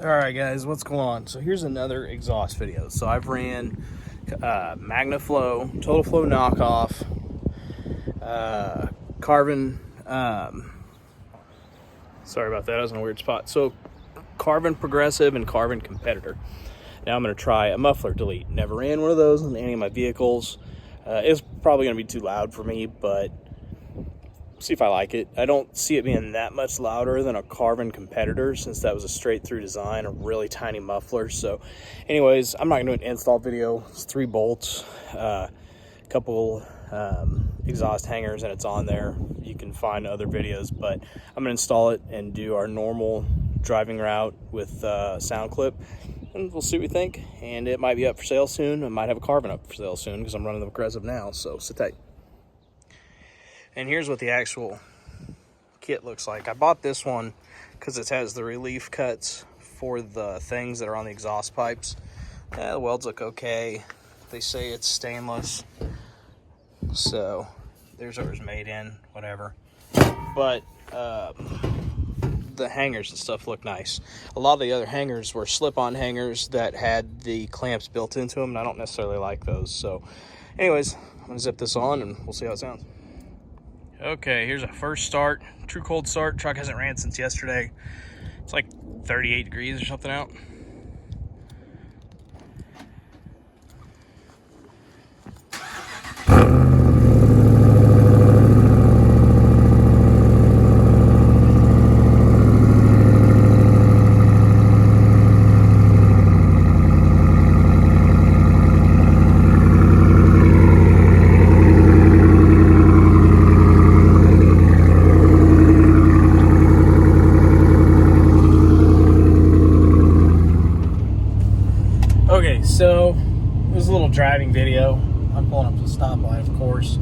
Alright guys, what's going on? So here's another exhaust video. So I've ran MagnaFlow, Total Flow knockoff, Carbon, sorry about that, I was in a weird spot. So Carbon Progressive and Carbon Competitor. Now I'm going to try a muffler delete. Never ran one of those in any of my vehicles. It's probably going to be too loud for me, but see if I like it. I don't see it being that much louder than a Carbon Competitor, since that was a straight through design, a really tiny muffler. So anyways, I'm not gonna do an install video. It's 3 bolts, a couple exhaust hangers, and it's on there. You can find other videos, but I'm gonna install it and do our normal driving route with sound clip, and we'll see what we think. And it might be up for sale soon. I might have a Carbon up for sale soon because I'm running the Progressive now, so sit tight. And here's what the actual kit looks like. I bought this one because it has the relief cuts for the things that are on the exhaust pipes. The welds look okay. They say it's stainless, so there's ours made in, whatever. But the hangers and stuff look nice. A lot of the other hangers were slip-on hangers that had the clamps built into them, and I don't necessarily like those. So anyways, I'm gonna zip this on and we'll see how it sounds. Okay, here's a first start, true cold start. Truck hasn't ran since yesterday. It's like 38 degrees or something out. Okay, so it was a little driving video. I'm pulling up to the stoplight, of course.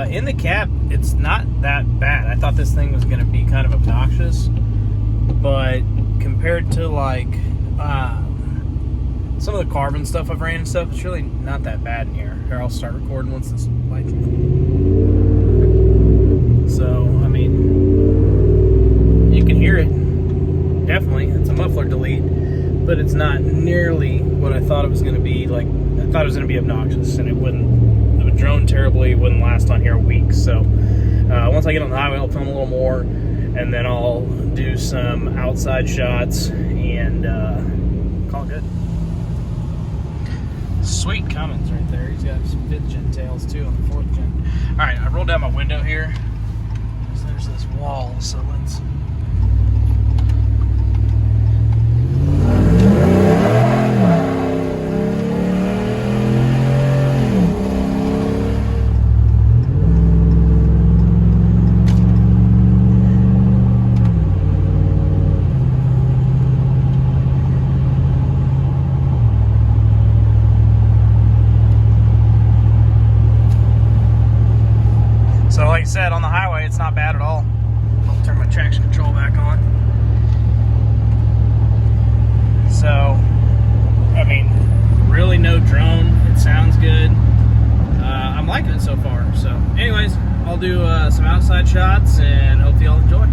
In the cab, it's not that bad. I thought this thing was going to be kind of obnoxious, but compared to like some of the Carbon stuff I've ran and stuff, it's really not that bad in here. Here, I'll start recording once this light. So, I mean, you can hear it. Definitely, it's a muffler delete, but it's not nearly what I thought it was going to be. Like, I thought it was going to be obnoxious, and it would drone terribly. It wouldn't last on here a week. So once I get on the highway, I'll film a little more, and then I'll do some outside shots and call it good. Sweet Cummins right there. He's got some 5th gen tails too on the 4th gen. All right, I rolled down my window here. So there's this wall, so let's. So like I said, on the highway, it's not bad at all. I'll turn my traction control back on. So, I mean, really no drone. It sounds good. I'm liking it so far. So anyways, I'll do some outside shots and hope you all enjoy.